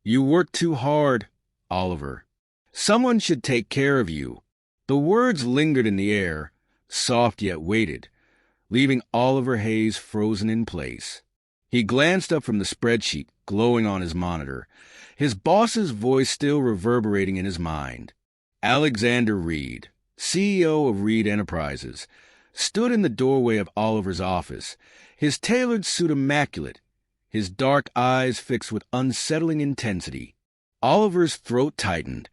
You work too hard, Oliver. Someone should take care of you. The words lingered in the air, soft yet weighted, leaving Oliver Hayes frozen in place. He glanced up from the spreadsheet, glowing on his monitor, his boss's voice still reverberating in his mind. Alexander Reed, CEO of Reed Enterprises, stood in the doorway of Oliver's office, his tailored suit immaculate, his dark eyes fixed with unsettling intensity. Oliver's throat tightened.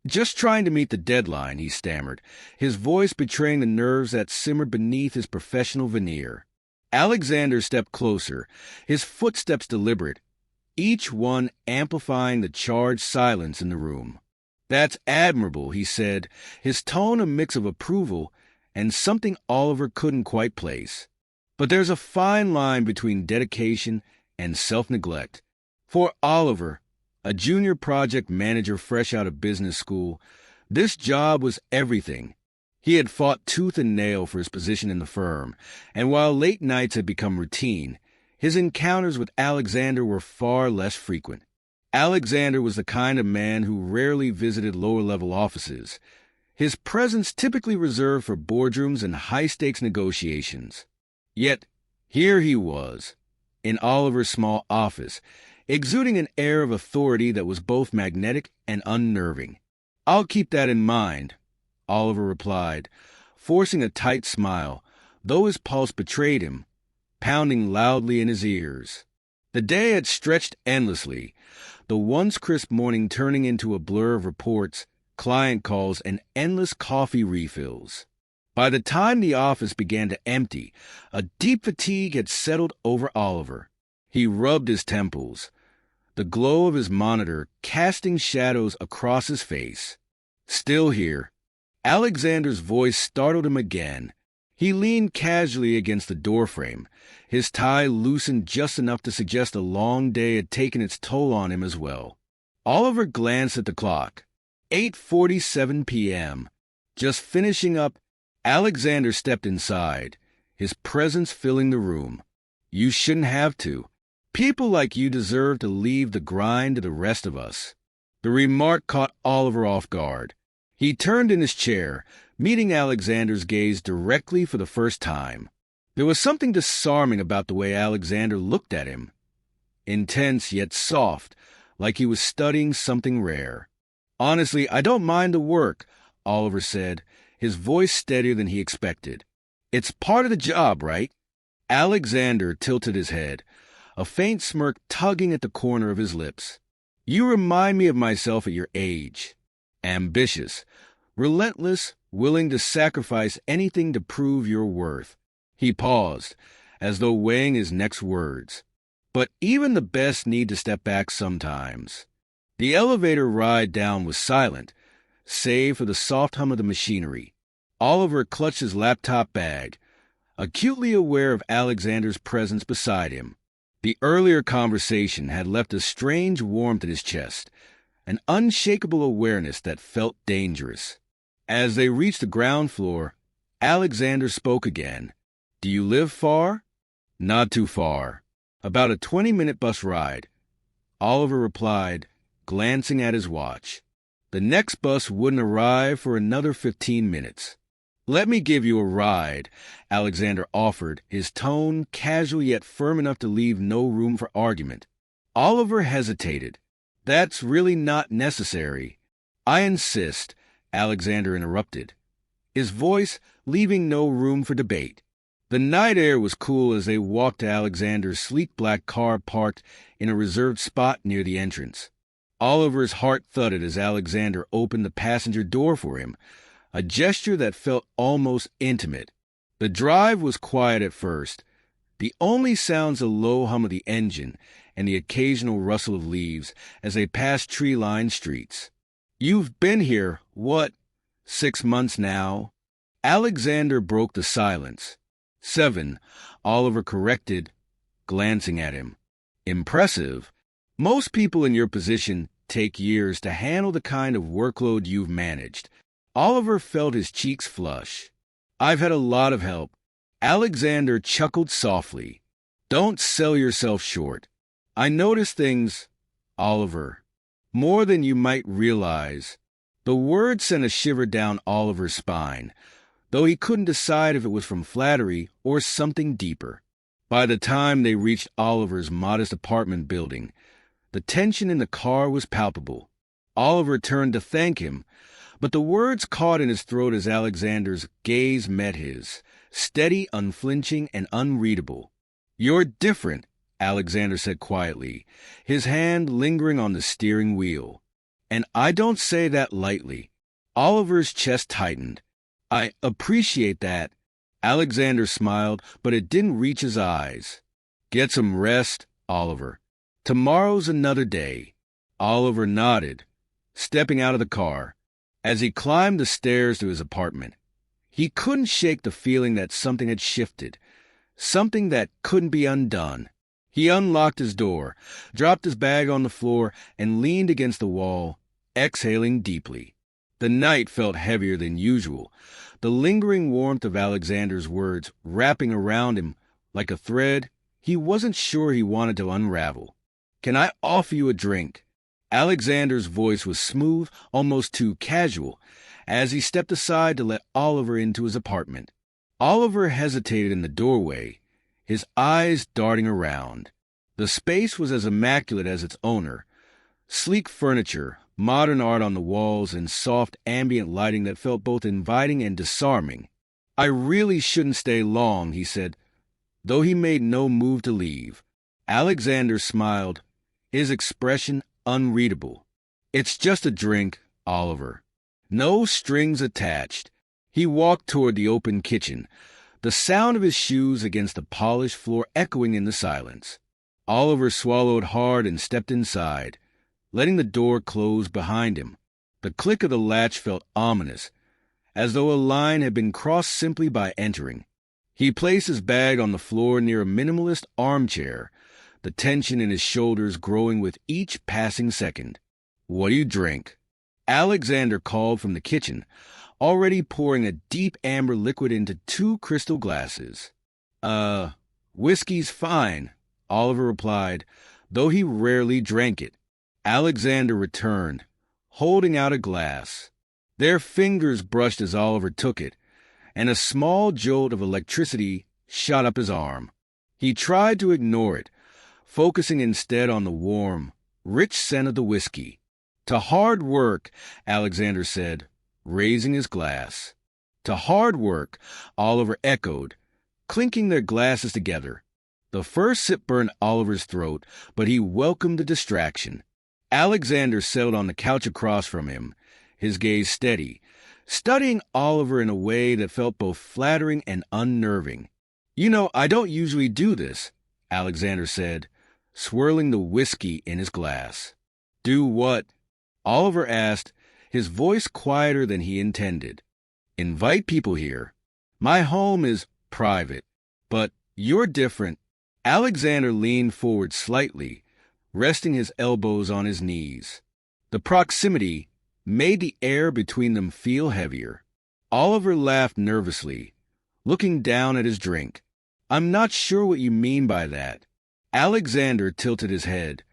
Just trying to meet the deadline, he stammered, his voice betraying the nerves that simmered beneath his professional veneer. Alexander stepped closer, his footsteps deliberate, each one amplifying the charged silence in the room. That's admirable, he said, his tone a mix of approval and something Oliver couldn't quite place. But there's a fine line between dedication and self-neglect. For Oliver, a junior project manager fresh out of business school, this job was everything. He had fought tooth and nail for his position in the firm, and while late nights had become routine, his encounters with Alexander were far less frequent. Alexander was the kind of man who rarely visited lower-level offices, his presence typically reserved for boardrooms and high-stakes negotiations. Yet, here he was, in Oliver's small office, exuding an air of authority that was both magnetic and unnerving. "I'll keep that in mind," Oliver replied, forcing a tight smile, though his pulse betrayed him, pounding loudly in his ears. The day had stretched endlessly, the once crisp morning turning into a blur of reports, client calls, and endless coffee refills. By the time the office began to empty, a deep fatigue had settled over Oliver. He rubbed his temples, the glow of his monitor casting shadows across his face. Still here, Alexander's voice startled him again. He leaned casually against the doorframe, his tie loosened just enough to suggest a long day had taken its toll on him as well. Oliver glanced at the clock. 8:47 p.m. Just finishing up, Alexander stepped inside, his presence filling the room. "You shouldn't have to. People like you deserve to leave the grind to the rest of us." The remark caught Oliver off guard. He turned in his chair, meeting Alexander's gaze directly for the first time. There was something disarming about the way Alexander looked at him. Intense yet soft, like he was studying something rare. "Honestly, I don't mind the work," Oliver said, his voice steadier than he expected. "It's part of the job, right?" Alexander tilted his head, a faint smirk tugging at the corner of his lips. "You remind me of myself at your age. Ambitious, relentless, willing to sacrifice anything to prove your worth." He paused, as though weighing his next words. "But even the best need to step back sometimes." The elevator ride down was silent, save for the soft hum of the machinery. Oliver clutched his laptop bag, acutely aware of Alexander's presence beside him. The earlier conversation had left a strange warmth in his chest, an unshakable awareness that felt dangerous. As they reached the ground floor, Alexander spoke again. "Do you live far?" "Not too far. About a 20-minute bus ride," Oliver replied, glancing at his watch. "The next bus wouldn't arrive for another 15 minutes. "Let me give you a ride," Alexander offered, his tone casual yet firm enough to leave no room for argument. Oliver hesitated. "That's really not necessary." "I insist," Alexander interrupted, his voice leaving no room for debate. The night air was cool as they walked to Alexander's sleek black car parked in a reserved spot near the entrance. Oliver's heart thudded as Alexander opened the passenger door for him, a gesture that felt almost intimate. The drive was quiet at first, the only sounds the low hum of the engine and the occasional rustle of leaves as they passed tree-lined streets. "You've been here, 6 months now?" Alexander broke the silence. 7, Oliver corrected, glancing at him. "Impressive. Most people in your position take years to handle the kind of workload you've managed." Oliver felt his cheeks flush. "I've had a lot of help." Alexander chuckled softly. "Don't sell yourself short. I notice things, Oliver, more than you might realize. The word sent a shiver down Oliver's spine, though he couldn't decide if it was from flattery or something deeper. By the time they reached Oliver's modest apartment building, the tension in the car was palpable. Oliver turned to thank him, but the words caught in his throat as Alexander's gaze met his, steady, unflinching, and unreadable. "You're different," Alexander said quietly, his hand lingering on the steering wheel. "And I don't say that lightly." Oliver's chest tightened. "I appreciate that." Alexander smiled, but it didn't reach his eyes. "Get some rest, Oliver. Tomorrow's another day." Oliver nodded, stepping out of the car. As he climbed the stairs to his apartment, he couldn't shake the feeling that something had shifted, something that couldn't be undone. He unlocked his door, dropped his bag on the floor, and leaned against the wall, exhaling deeply. The night felt heavier than usual, the lingering warmth of Alexander's words wrapping around him like a thread he wasn't sure he wanted to unravel. "Can I offer you a drink?" Alexander's voice was smooth, almost too casual, as he stepped aside to let Oliver into his apartment. Oliver hesitated in the doorway, his eyes darting around. The space was as immaculate as its owner. Sleek furniture, modern art on the walls, and soft ambient lighting that felt both inviting and disarming. "I really shouldn't stay long," he said, though he made no move to leave. Alexander smiled, his expression unreadable. "It's just a drink, Oliver. No strings attached." He walked toward the open kitchen, the sound of his shoes against the polished floor echoing in the silence. Oliver swallowed hard and stepped inside, letting the door close behind him. The click of the latch felt ominous, as though a line had been crossed simply by entering. He placed his bag on the floor near a minimalist armchair, the tension in his shoulders growing with each passing second. "What do you drink?" Alexander called from the kitchen, already pouring a deep amber liquid into 2 crystal glasses. Whiskey's fine," Oliver replied, though he rarely drank it. Alexander returned, holding out a glass. Their fingers brushed as Oliver took it, and a small jolt of electricity shot up his arm. He tried to ignore it, focusing instead on the warm, rich scent of the whiskey. "To hard work," Alexander said, raising his glass. "To hard work," Oliver echoed, clinking their glasses together. The first sip burned Oliver's throat, but he welcomed the distraction. Alexander settled on the couch across from him, his gaze steady, studying Oliver in a way that felt both flattering and unnerving. "You know, I don't usually do this," Alexander said, swirling the whiskey in his glass. "Do what?" Oliver asked, his voice quieter than he intended. "Invite people here. My home is private, but you're different." Alexander leaned forward slightly, resting his elbows on his knees. The proximity made the air between them feel heavier. Oliver laughed nervously, looking down at his drink. "I'm not sure what you mean by that." Alexander tilted his head,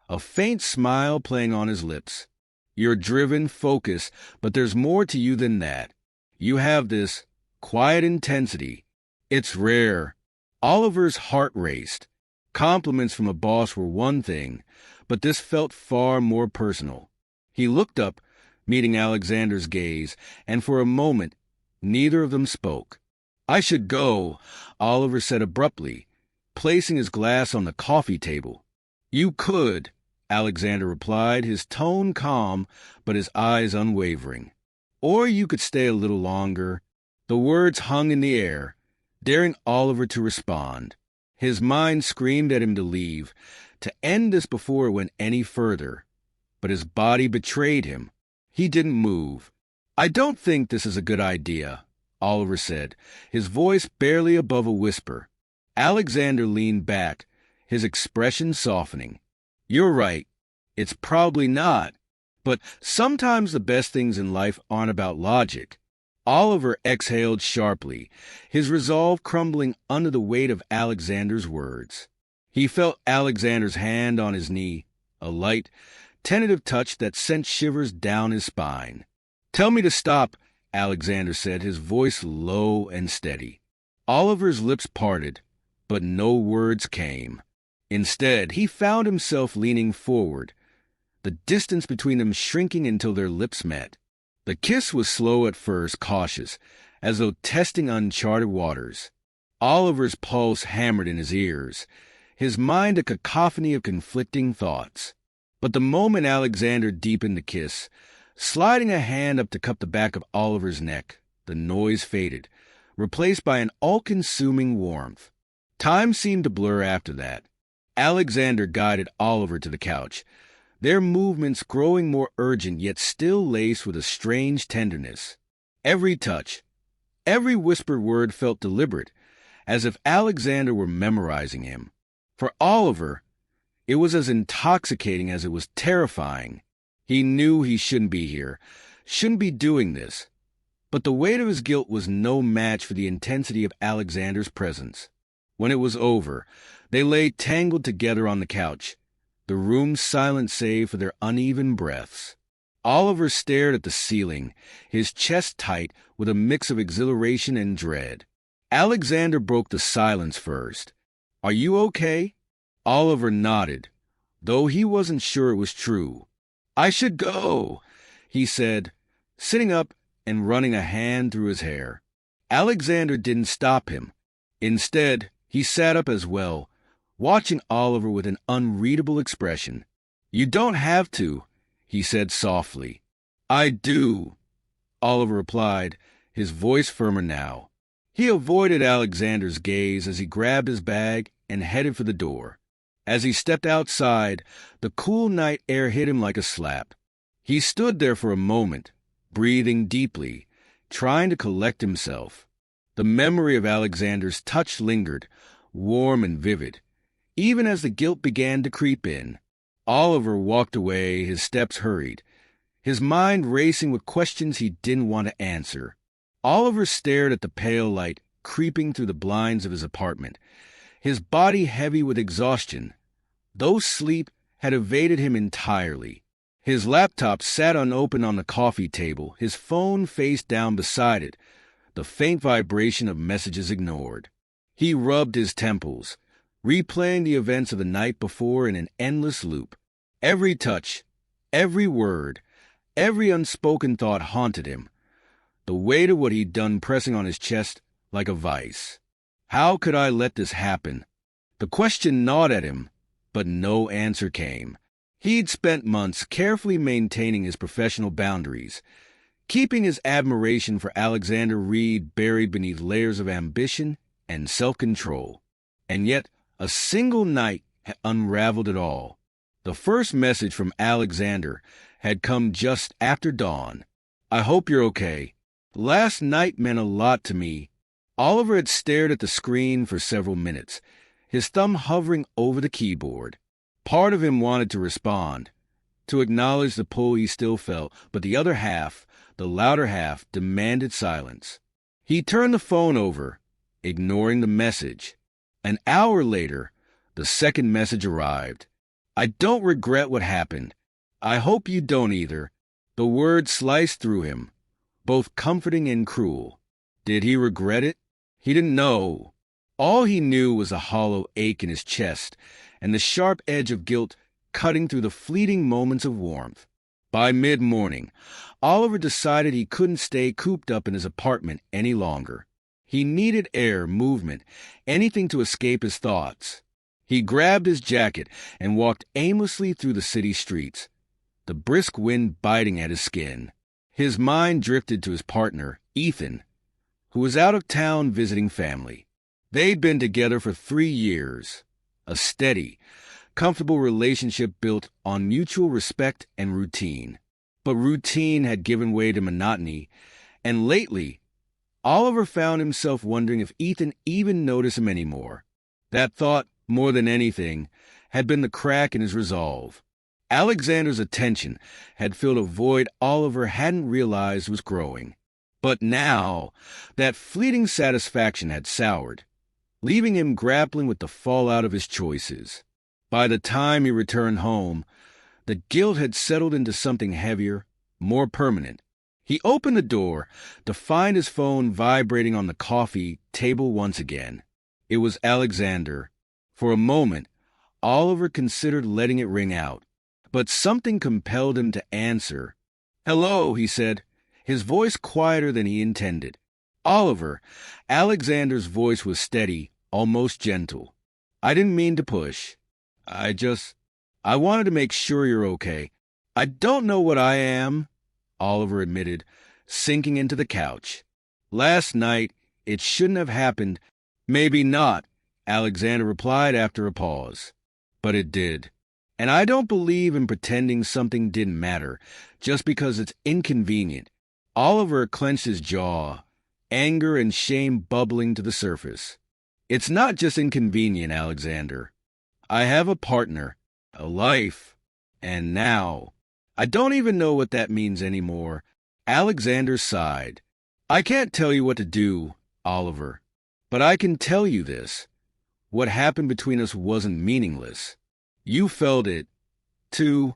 a faint smile playing on his lips. "You're driven, focused, but there's more to you than that. You have this quiet intensity. It's rare." Oliver's heart raced. Compliments from a boss were one thing, but this felt far more personal. He looked up, meeting Alexander's gaze, and for a moment, neither of them spoke. "I should go," Oliver said abruptly, placing his glass on the coffee table. "You could," Alexander replied, his tone calm, but his eyes unwavering. "Or you could stay a little longer." The words hung in the air, daring Oliver to respond. His mind screamed at him to leave, to end this before it went any further. But his body betrayed him. He didn't move. "I don't think this is a good idea," Oliver said, his voice barely above a whisper. Alexander leaned back, his expression softening. "You're right. It's probably not. But sometimes the best things in life aren't about logic." Oliver exhaled sharply, his resolve crumbling under the weight of Alexander's words. He felt Alexander's hand on his knee, a light, tentative touch that sent shivers down his spine. "Tell me to stop," Alexander said, his voice low and steady. Oliver's lips parted, but no words came. Instead, he found himself leaning forward, the distance between them shrinking until their lips met. The kiss was slow at first, cautious, as though testing uncharted waters. Oliver's pulse hammered in his ears, his mind a cacophony of conflicting thoughts. But the moment Alexander deepened the kiss, sliding a hand up to cup the back of Oliver's neck, the noise faded, replaced by an all-consuming warmth. Time seemed to blur after that. Alexander guided Oliver to the couch, their movements growing more urgent yet still laced with a strange tenderness. Every touch, every whispered word felt deliberate, as if Alexander were memorizing him. For Oliver, it was as intoxicating as it was terrifying. He knew he shouldn't be here, shouldn't be doing this. But the weight of his guilt was no match for the intensity of Alexander's presence. When it was over, they lay tangled together on the couch, the room silent save for their uneven breaths. Oliver stared at the ceiling, his chest tight with a mix of exhilaration and dread. Alexander broke the silence first. "Are you okay?" Oliver nodded, though he wasn't sure it was true. "I should go," he said, sitting up and running a hand through his hair. Alexander didn't stop him. Instead, he sat up as well, watching Oliver with an unreadable expression. "You don't have to," he said softly. "I do," Oliver replied, his voice firmer now. He avoided Alexander's gaze as he grabbed his bag and headed for the door. As he stepped outside, the cool night air hit him like a slap. He stood there for a moment, breathing deeply, trying to collect himself. The memory of Alexander's touch lingered, warm and vivid, even as the guilt began to creep in. Oliver walked away, his steps hurried, his mind racing with questions he didn't want to answer. Oliver stared at the pale light creeping through the blinds of his apartment, his body heavy with exhaustion, though sleep had evaded him entirely. His laptop sat unopened on the coffee table, his phone face down beside it, the faint vibration of messages ignored. He rubbed his temples, replaying the events of the night before in an endless loop. Every touch, every word, every unspoken thought haunted him, the weight of what he'd done pressing on his chest like a vice. How could I let this happen? The question gnawed at him, but no answer came. He'd spent months carefully maintaining his professional boundaries, keeping his admiration for Alexander Reed buried beneath layers of ambition and self-control. And yet, a single night had unraveled it all. The first message from Alexander had come just after dawn. "I hope you're okay. Last night meant a lot to me." Oliver had stared at the screen for several minutes, his thumb hovering over the keyboard. Part of him wanted to respond, to acknowledge the pull he still felt, but the other half, the louder half, demanded silence. He turned the phone over, ignoring the message. An hour later, the second message arrived. "I don't regret what happened. I hope you don't either." The words sliced through him, both comforting and cruel. Did he regret it? He didn't know. All he knew was a hollow ache in his chest and the sharp edge of guilt cutting through the fleeting moments of warmth. By mid-morning, Oliver decided he couldn't stay cooped up in his apartment any longer. He needed air, movement, anything to escape his thoughts. He grabbed his jacket and walked aimlessly through the city streets, the brisk wind biting at his skin. His mind drifted to his partner, Ethan, who was out of town visiting family. They'd been together for 3 years, a steady, comfortable relationship built on mutual respect and routine. But routine had given way to monotony, and lately, Oliver found himself wondering if Ethan even noticed him anymore. That thought, more than anything, had been the crack in his resolve. Alexander's attention had filled a void Oliver hadn't realized was growing. But now, that fleeting satisfaction had soured. leaving him grappling with the fallout of his choices. By the time he returned home, the guilt had settled into something heavier, more permanent. He opened the door to find his phone vibrating on the coffee table once again. It was Alexander. For a moment, Oliver considered letting it ring out, but something compelled him to answer. "Hello," he said, his voice quieter than he intended. "Oliver." Alexander's voice was steady, almost gentle. "I didn't mean to push. I wanted to make sure you're okay." "I don't know what I am," Oliver admitted, sinking into the couch. "Last night, it shouldn't have happened." "Maybe not," Alexander replied after a pause. "But it did. And I don't believe in pretending something didn't matter, just because it's inconvenient." Oliver clenched his jaw, anger and shame bubbling to the surface. "It's not just inconvenient, Alexander. I have a partner, a life, and now I don't even know what that means anymore." Alexander sighed. "I can't tell you what to do, Oliver, but I can tell you this. What happened between us wasn't meaningless. You felt it, too."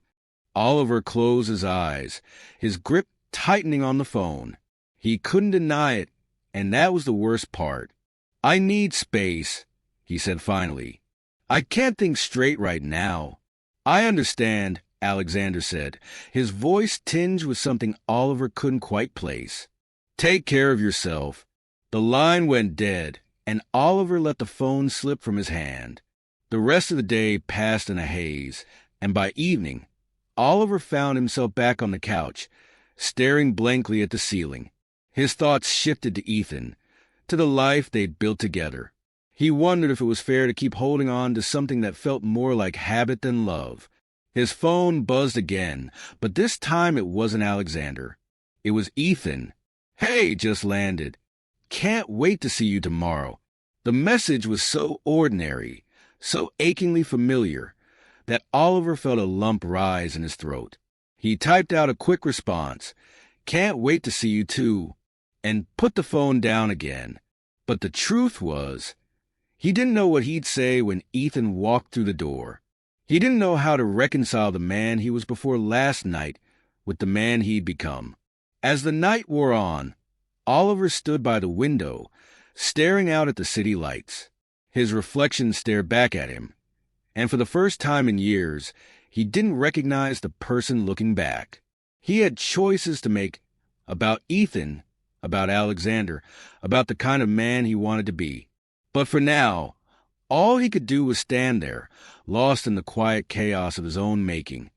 Oliver closed his eyes, his grip tightening on the phone. He couldn't deny it, and that was the worst part. "I need space," he said finally. "I can't think straight right now." "I understand," Alexander said, his voice tinged with something Oliver couldn't quite place. "Take care of yourself." The line went dead, and Oliver let the phone slip from his hand. The rest of the day passed in a haze, and by evening, Oliver found himself back on the couch, staring blankly at the ceiling. His thoughts shifted to Ethan, to the life they'd built together. He wondered if it was fair to keep holding on to something that felt more like habit than love. His phone buzzed again, but this time it wasn't Alexander. It was Ethan. "Hey, just landed. Can't wait to see you tomorrow." The message was so ordinary, so achingly familiar, that Oliver felt a lump rise in his throat. He typed out a quick response, "Can't wait to see you too," and put the phone down again. But the truth was, he didn't know what he'd say when Ethan walked through the door. He didn't know how to reconcile the man he was before last night with the man he'd become. As the night wore on, Oliver stood by the window, staring out at the city lights. His reflection stared back at him, and for the first time in years, he didn't recognize the person looking back. He had choices to make about Ethan, about Alexander, about the kind of man he wanted to be. But for now, all he could do was stand there, lost in the quiet chaos of his own making.